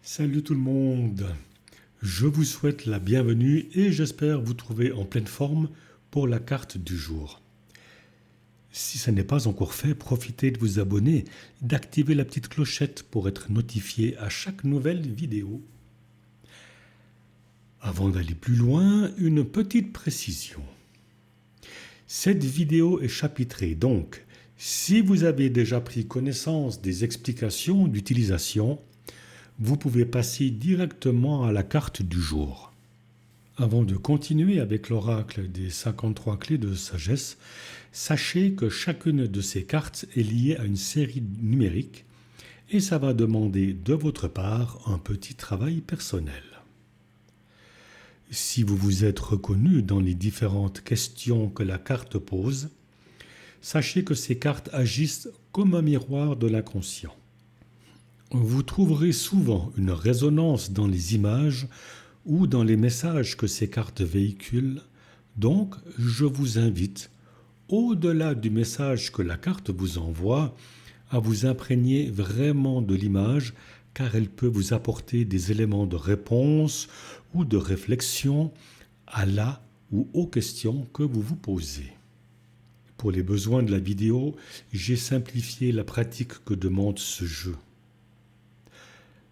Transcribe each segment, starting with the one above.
Salut tout le monde, je vous souhaite la bienvenue et j'espère vous trouver en pleine forme pour la carte du jour. Si ça n'est pas encore fait, profitez de vous abonner, d'activer la petite clochette pour être notifié à chaque nouvelle vidéo. Avant d'aller plus loin, une petite précision. Cette vidéo est chapitrée, donc si vous avez déjà pris connaissance des explications d'utilisation, vous pouvez passer directement à la carte du jour. Avant de continuer avec l'oracle des 53 clés de sagesse, sachez que chacune de ces cartes est liée à une série numérique et ça va demander de votre part un petit travail personnel. Si vous vous êtes reconnu dans les différentes questions que la carte pose, sachez que ces cartes agissent comme un miroir de l'inconscient. Vous trouverez souvent une résonance dans les images ou dans les messages que ces cartes véhiculent, donc je vous invite, au-delà du message que la carte vous envoie, à vous imprégner vraiment de l'image car elle peut vous apporter des éléments de réponse ou de réflexion à la ou aux questions que vous vous posez. Pour les besoins de la vidéo, j'ai simplifié la pratique que demande ce jeu.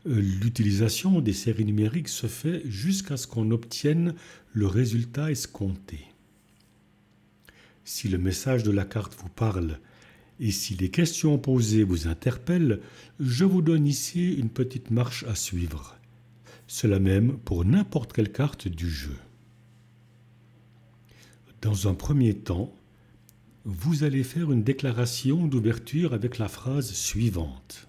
L'utilisation des séries numériques se fait jusqu'à ce qu'on obtienne le résultat escompté. Si le message de la carte vous parle et si les questions posées vous interpellent, je vous donne ici une petite marche à suivre. Cela même pour n'importe quelle carte du jeu. Dans un premier temps, vous allez faire une déclaration d'ouverture avec la phrase suivante.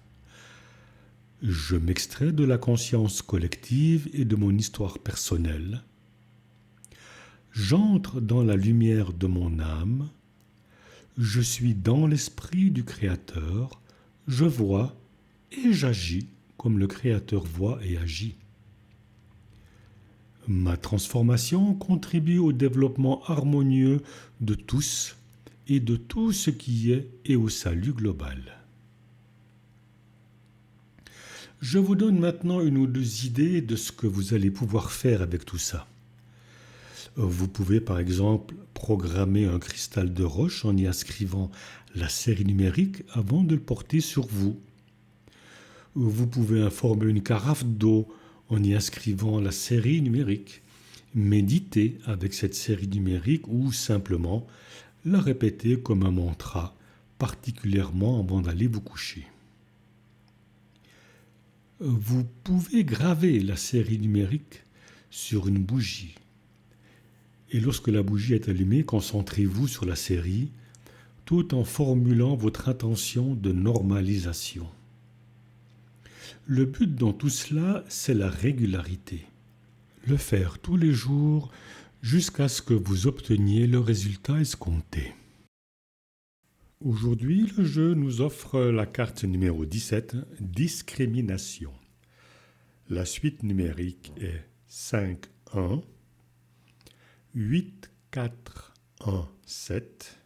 Je m'extrais de la conscience collective et de mon histoire personnelle. J'entre dans la lumière de mon âme. Je suis dans l'esprit du Créateur. Je vois et j'agis comme le Créateur voit et agit. Ma transformation contribue au développement harmonieux de tous et de tout ce qui est et au salut global. Je vous donne maintenant une ou deux idées de ce que vous allez pouvoir faire avec tout ça. Vous pouvez par exemple programmer un cristal de roche en y inscrivant la série numérique avant de le porter sur vous. Vous pouvez informer une carafe d'eau en y inscrivant la série numérique. Méditez avec cette série numérique ou simplement la répéter comme un mantra, particulièrement avant d'aller vous coucher. Vous pouvez graver la série numérique sur une bougie. Et lorsque la bougie est allumée, concentrez-vous sur la série tout en formulant votre intention de normalisation. Le but dans tout cela, c'est la régularité. Le faire tous les jours jusqu'à ce que vous obteniez le résultat escompté. Aujourd'hui, le jeu nous offre la carte numéro 17, discrimination. La suite numérique est 5, 1, 8, 4, 1, 7,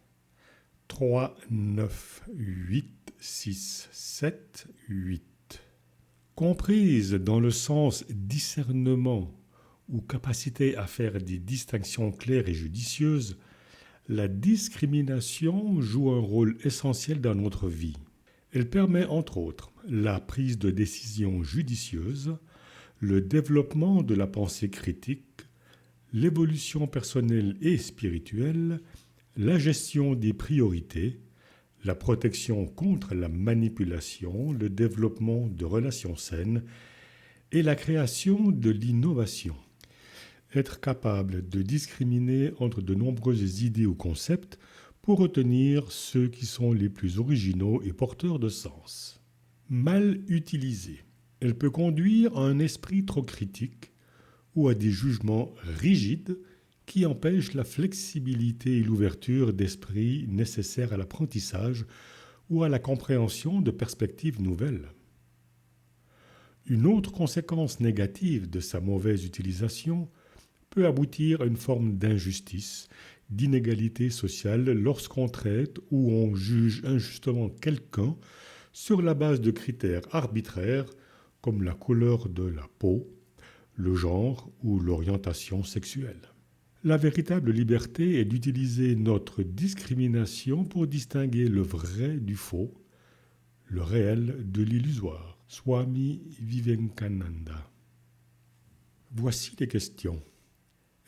3, 9, 8, 6, 7, 8. Comprise dans le sens discernement ou capacité à faire des distinctions claires et judicieuses, la discrimination joue un rôle essentiel dans notre vie. Elle permet entre autres la prise de décisions judicieuses, le développement de la pensée critique, l'évolution personnelle et spirituelle, la gestion des priorités, la protection contre la manipulation, le développement de relations saines et la création de l'innovation. Être capable de discriminer entre de nombreuses idées ou concepts pour retenir ceux qui sont les plus originaux et porteurs de sens. Mal utilisée, elle peut conduire à un esprit trop critique ou à des jugements rigides qui empêchent la flexibilité et l'ouverture d'esprit nécessaires à l'apprentissage ou à la compréhension de perspectives nouvelles. Une autre conséquence négative de sa mauvaise utilisation peut aboutir à une forme d'injustice, d'inégalité sociale lorsqu'on traite ou on juge injustement quelqu'un sur la base de critères arbitraires comme la couleur de la peau, le genre ou l'orientation sexuelle. La véritable liberté est d'utiliser notre discrimination pour distinguer le vrai du faux, le réel de l'illusoire. Swami Vivekananda. Voici les questions.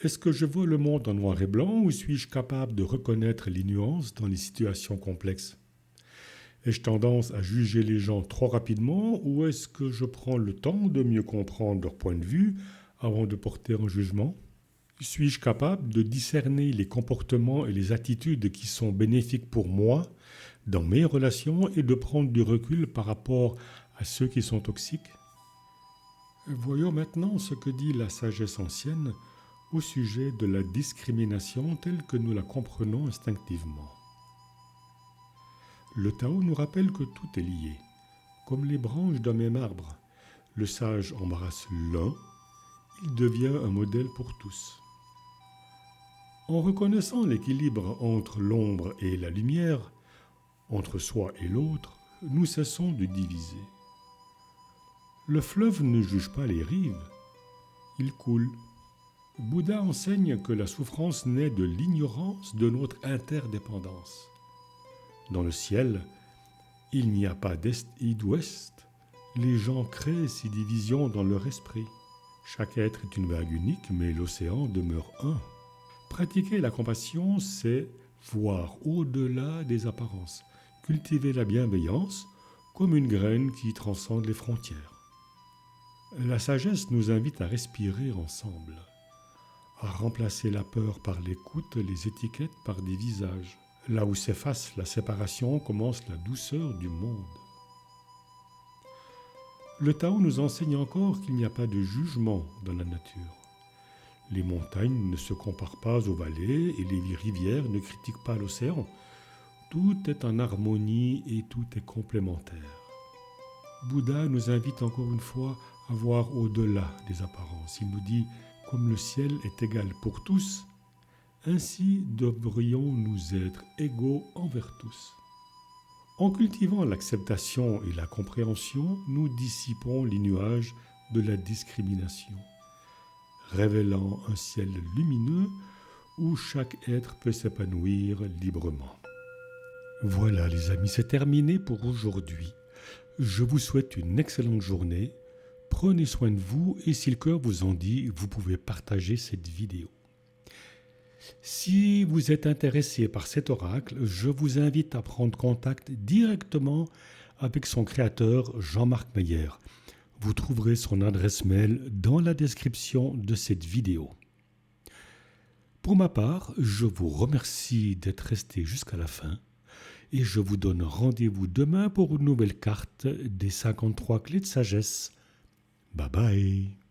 Est-ce que je vois le monde en noir et blanc ou suis-je capable de reconnaître les nuances dans les situations complexes? Ai-je tendance à juger les gens trop rapidement ou est-ce que je prends le temps de mieux comprendre leur point de vue avant de porter un jugement? Suis-je capable de discerner les comportements et les attitudes qui sont bénéfiques pour moi dans mes relations et de prendre du recul par rapport à ceux qui sont toxiques? Voyons maintenant ce que dit la sagesse ancienne au sujet de la discrimination telle que nous la comprenons instinctivement. Le Tao nous rappelle que tout est lié, comme les branches d'un même arbre. Le sage embrasse l'un, il devient un modèle pour tous. En reconnaissant l'équilibre entre l'ombre et la lumière, entre soi et l'autre, nous cessons de diviser. Le fleuve ne juge pas les rives, il coule. Bouddha enseigne que la souffrance naît de l'ignorance de notre interdépendance. Dans le ciel, il n'y a pas d'est et d'ouest. Les gens créent ces divisions dans leur esprit. Chaque être est une vague unique, mais l'océan demeure un. Pratiquer la compassion, c'est voir au-delà des apparences, cultiver la bienveillance comme une graine qui transcende les frontières. La sagesse nous invite à respirer ensemble, à remplacer la peur par l'écoute, les étiquettes par des visages. Là où s'efface la séparation, commence la douceur du monde. Le Tao nous enseigne encore qu'il n'y a pas de jugement dans la nature. Les montagnes ne se comparent pas aux vallées et les rivières ne critiquent pas l'océan. Tout est en harmonie et tout est complémentaire. Bouddha nous invite encore une fois à voir au-delà des apparences. Il nous dit « Comme le ciel est égal pour tous, ainsi devrions-nous être égaux envers tous. » En cultivant l'acceptation et la compréhension, nous dissipons les nuages de la discrimination, révélant un ciel lumineux où chaque être peut s'épanouir librement. Voilà les amis, c'est terminé pour aujourd'hui. Je vous souhaite une excellente journée. Prenez soin de vous et si le cœur vous en dit, vous pouvez partager cette vidéo. Si vous êtes intéressé par cet oracle, je vous invite à prendre contact directement avec son créateur Jean-Marc Meyer. Vous trouverez son adresse mail dans la description de cette vidéo. Pour ma part, je vous remercie d'être resté jusqu'à la fin et je vous donne rendez-vous demain pour une nouvelle carte des 53 clés de sagesse. Bye bye.